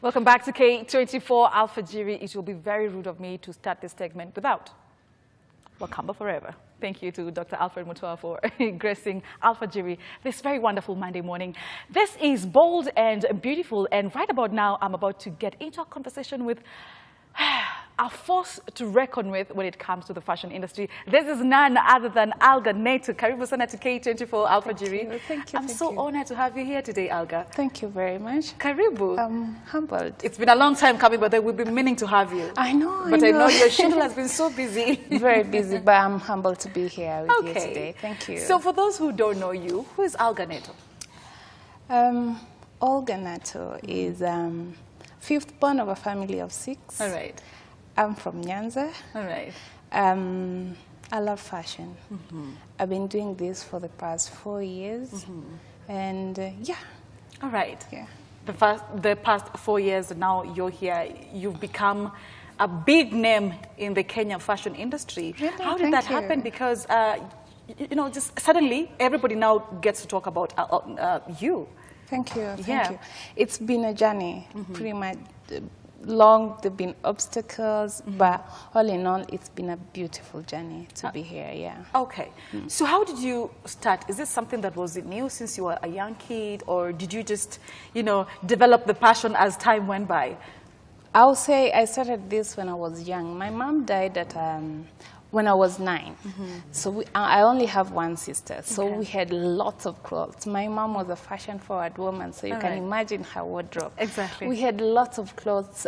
Welcome back to K24 Alpha Jiri. It will be very rude of me to start this segment without Wakamba Forever. Thank you to Dr. Alfred Mutua for gracing Alpha Jiri this very wonderful Monday morning. This is bold and beautiful, and right about now, I'm about to get into a conversation with a force to reckon with when it comes to the fashion industry. This is none other than Aulgah Nato. Karibu sana to K24 Alpha Jiri. Thank you. I'm so honored to have you here today, Aulgah. Thank you very much. Karibu. I'm humbled. It's been a long time coming, but we've been meaning to have you. I know. But I know your schedule has been so busy. Very busy, but I'm humbled to be here with you today. Thank you. So for those who don't know you, who is Aulgah Nato? Aulgah Nato is fifth born of a family of 6. All right. I'm from Nyanza. All right. I love fashion. I've been doing this for the past 4 years. And yeah. All right. Yeah. The past 4 years now you're here, you've become a big name in the Kenya fashion industry. Really? How did that happen? Because, you know, just suddenly everybody now gets to talk about you. Thank you. Thank you. It's been a journey, pretty much long. There've been obstacles, but all in all, it's been a beautiful journey to be here. Yeah. Okay. So how did you start? Is this something that was new since you were a young kid, or did you just, you know, develop the passion as time went by? I'll say I started this when I was young. My mom died at when I was 9. So I only have one sister. So we had lots of clothes. My mom was a fashion-forward woman, so you can imagine her wardrobe. Exactly. We had lots of clothes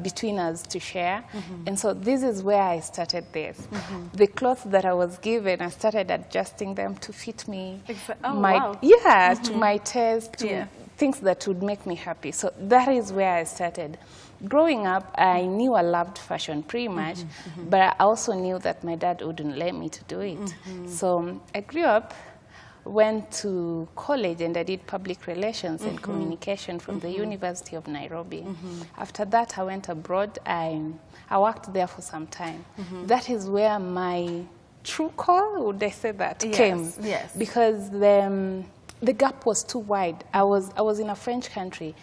between us to share. And so this is where I started this. The clothes that I was given, I started adjusting them to fit me. To my taste, to things that would make me happy. So that is where I started. Growing up, I knew I loved fashion pretty much, but I also knew that my dad wouldn't let me to do it. So I grew up, went to college, and I did public relations and communication from the University of Nairobi. After that, I went abroad. I worked there for some time. That is where my true call, would I say that, came. Yes. Because the gap was too wide. I was in a French country.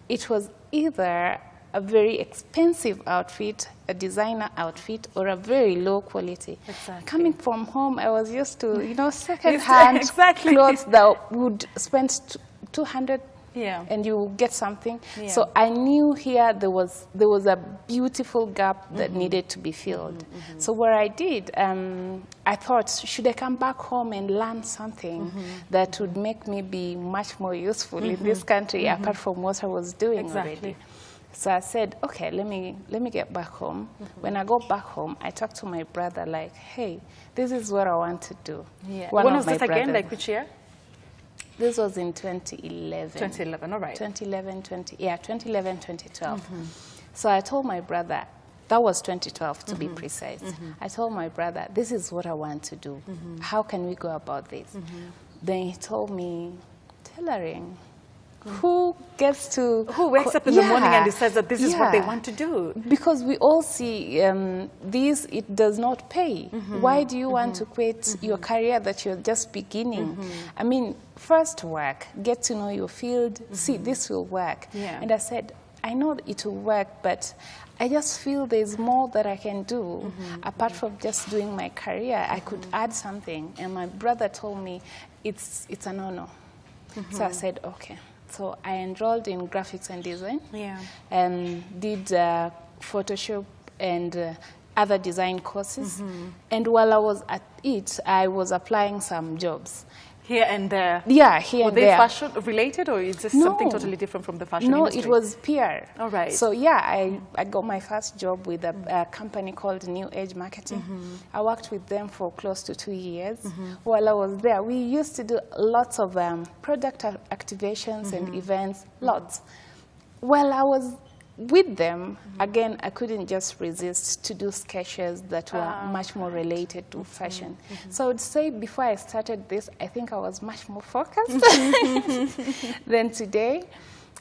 It was either a very expensive outfit, a designer outfit, or a very low quality. Exactly. Coming from home, I was used to, you know, second-hand clothes that would spend 200 and you get something. So I knew here there was a beautiful gap that needed to be filled. So what I did, I thought, should I come back home and learn something that would make me be much more useful in this country, apart from what I was doing already? So I said, okay, let me get back home. When I go back home, I talked to my brother like, hey, this is what I want to do. When was this again? Like which year? This was in 2011. 2011, all right. 2011, 2012. So I told my brother, that was 2012 to be precise. I told my brother, this is what I want to do. How can we go about this? Then he told me, tailoring. Who wakes up in the morning and decides that this is what they want to do? Because we all see this, it does not pay. Why do you want to quit your career that you're just beginning? I mean, first work, get to know your field, see this will work. And I said, I know it will work, but I just feel there's more that I can do apart from just doing my career. I could add something. And my brother told me it's a no-no. So I said, okay. So I enrolled in graphics and design, and did Photoshop and other design courses. And while I was at it, I was applying some jobs. Here and there? Yeah, here and there. Were they fashion related, or is this something totally different from the fashion industry? No, it was PR. All right. So yeah, I got my first job with a company called New Age Marketing. I worked with them for close to 2 years. While I was there, we used to do lots of product activations and events, lots. While I was with them, again, I couldn't just resist to do sketches that were much more related to fashion. So I would say before I started this, I think I was much more focused than today.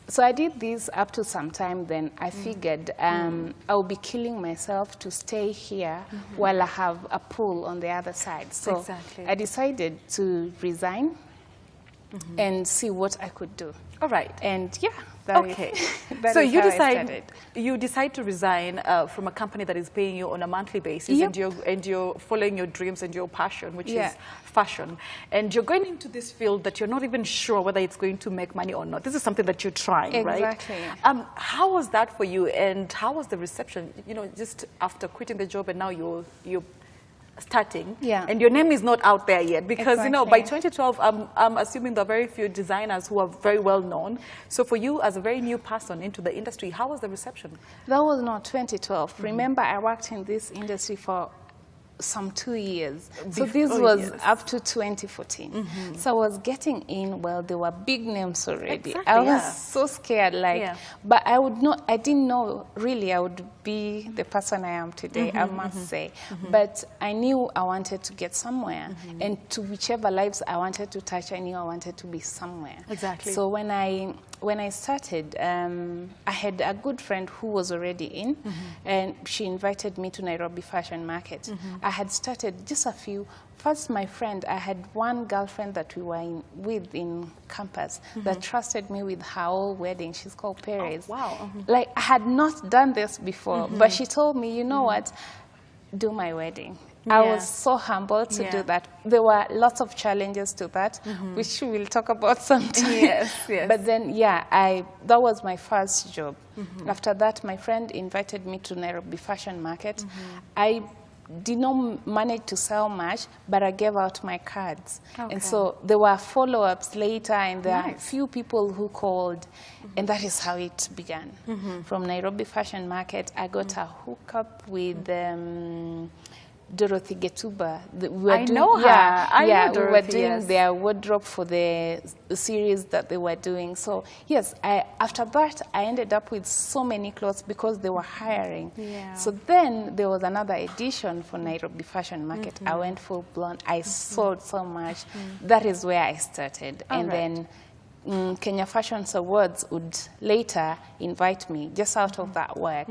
So I did this up to some time, then I figured I would be killing myself to stay here while I have a pool on the other side. So I decided to resign and see what I could do. All right. And yeah, okay. So you decide to resign from a company that is paying you on a monthly basis, and you're following your dreams and your passion, which is fashion. And you're going into this field that you're not even sure whether it's going to make money or not. This is something that you're trying, right? Exactly. How was that for you, and how was the reception? You know, just after quitting the job and now you're starting, and your name is not out there yet, because you know, by 2012 I'm assuming there are very few designers who are very well known. So for you, as a very new person into the industry, how was the reception? That was not 2012. Remember, I worked in this industry for some 2 years. So this was up to 2014. So I was getting in, well, there were big names already. I was so scared, like, but I didn't know really I would be the person I am today, I must say. But I knew I wanted to get somewhere, and to whichever lives I wanted to touch, I knew I wanted to be somewhere. Exactly. So when I started, I had a good friend who was already in, and she invited me to Nairobi Fashion Market. I had started just a few. First, my friend, I had one girlfriend that we were with in campus that trusted me with her whole wedding. She's called Perez. Oh, wow. Like, I had not done this before, but she told me, you know what, do my wedding. I was so humbled to do that. There were lots of challenges to that, which we'll talk about sometime. But then, that was my first job. After that, my friend invited me to Nairobi Fashion Market. I did not manage to sell much, but I gave out my cards. And so there were follow-ups later, and there are a few people who called, and that is how it began. From Nairobi Fashion Market, I got a hookup with Dorothy Getuba. I know her. We were doing their wardrobe for the series that they were doing. So yes, after that, I ended up with so many clothes because they were hiring. So then there was another edition for Nairobi Fashion Market. I went full blown. I sold so much. That is where I started. And then Kenya Fashion Awards would later invite me just out of that work.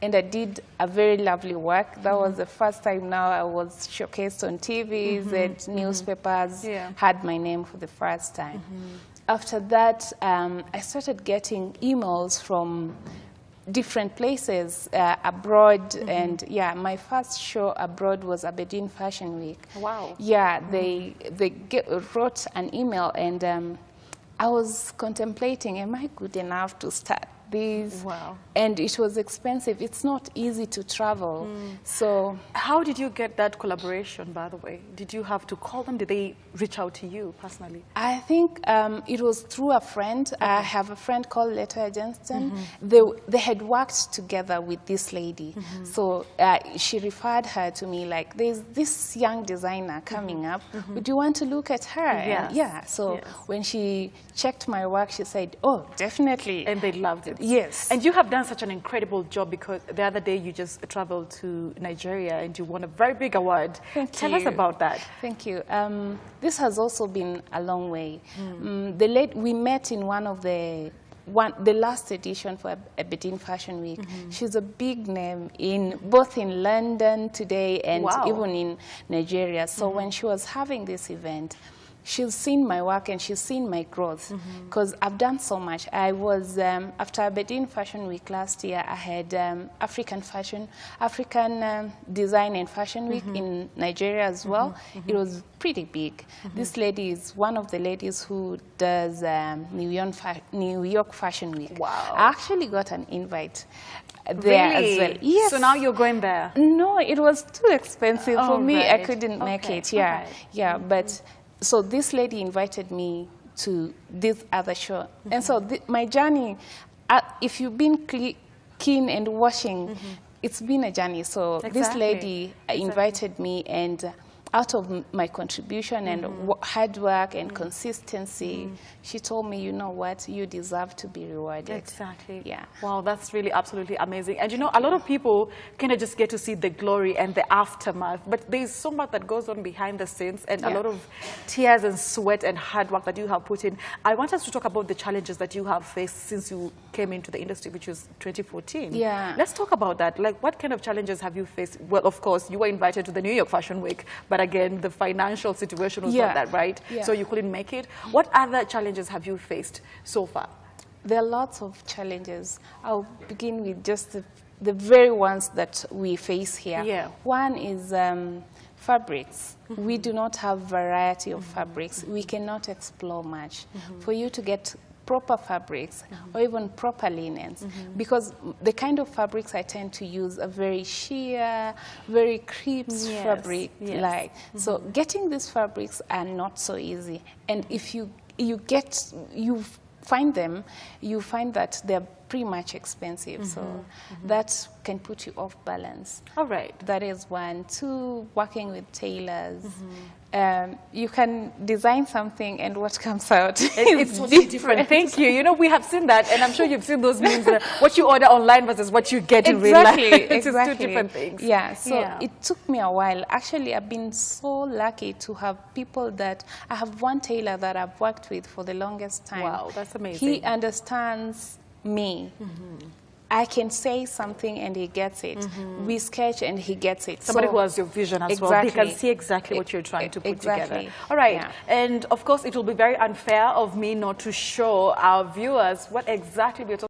And I did a very lovely work. That was the first time now I was showcased on TVs and newspapers, had my name for the first time. After that, I started getting emails from different places abroad, and my first show abroad was Aberdeen Fashion Week. Wow. They wrote an email, and I was contemplating, am I good enough to start this? And it was expensive. It's not easy to travel. So how did you get that collaboration, by the way? Did you have to call them? Did they reach out to you personally? I think it was through a friend. I have a friend called Letoya Johnston. They had worked together with this lady. So she referred her to me, like, there's this young designer coming up. Would you want to look at her? So when she checked my work, she said, oh, definitely. And they loved it. Yes. And you have done such an incredible job, because the other day you just traveled to Nigeria and you won a very big award. Tell us about that. Thank you. This has also been a long way. We met in the last edition for Aberdeen Fashion Week. She's a big name both in London today and even in Nigeria. So when she was having this event, she's seen my work and she's seen my growth, because I've done so much. I was, after Aberdeen Fashion Week last year, I had African Design and Fashion Week in Nigeria as well. It was pretty big. This lady is one of the ladies who does New York Fashion Week. Wow. I actually got an invite there as well. Yes. So now you're going there? No, it was too expensive for me. I couldn't make it. But so this lady invited me to this other show. And so my journey, if you've been keen and watching, it's been a journey. So this lady invited me, and out of my contribution and hard work and consistency, she told me, you know what, you deserve to be rewarded. Exactly. Yeah. Wow, that's really absolutely amazing. And you know, a lot of people kind of just get to see the glory and the aftermath, but there's so much that goes on behind the scenes, and a lot of tears and sweat and hard work that you have put in. I want us to talk about the challenges that you have faced since you came into the industry, which was 2014. Yeah. Let's talk about that. Like, what kind of challenges have you faced? Well, of course, you were invited to the New York Fashion Week, but but again, the financial situation was Yeah. not that right, Yeah. so you couldn't make it. What other challenges have you faced so far? There are lots of challenges. I'll begin with just the very ones that we face here. Yeah. One is fabrics. We do not have variety of fabrics. We cannot explore much. For you to get proper fabrics or even proper linens, because the kind of fabrics I tend to use are very sheer, very crepe fabric like. So getting these fabrics are not so easy. And if you find them, you find that they're pretty much expensive. So that can put you off balance. All right. That is one. Two, working with tailors. You can design something and what comes out It's totally different. Thank you. You know, we have seen that, and I'm sure you've seen those memes. What you order online versus what you get in real life. It's Exactly. two different things. Yeah, so it took me a while. Actually, I've been so lucky to have people that, I have one tailor that I've worked with for the longest time. Wow, that's amazing. He understands me. I can say something and he gets it. We sketch and he gets it. Somebody So, who has your vision as well. They can see exactly what you're trying to put together. All right. Yeah. And of course, it will be very unfair of me not to show our viewers what exactly we're talking about.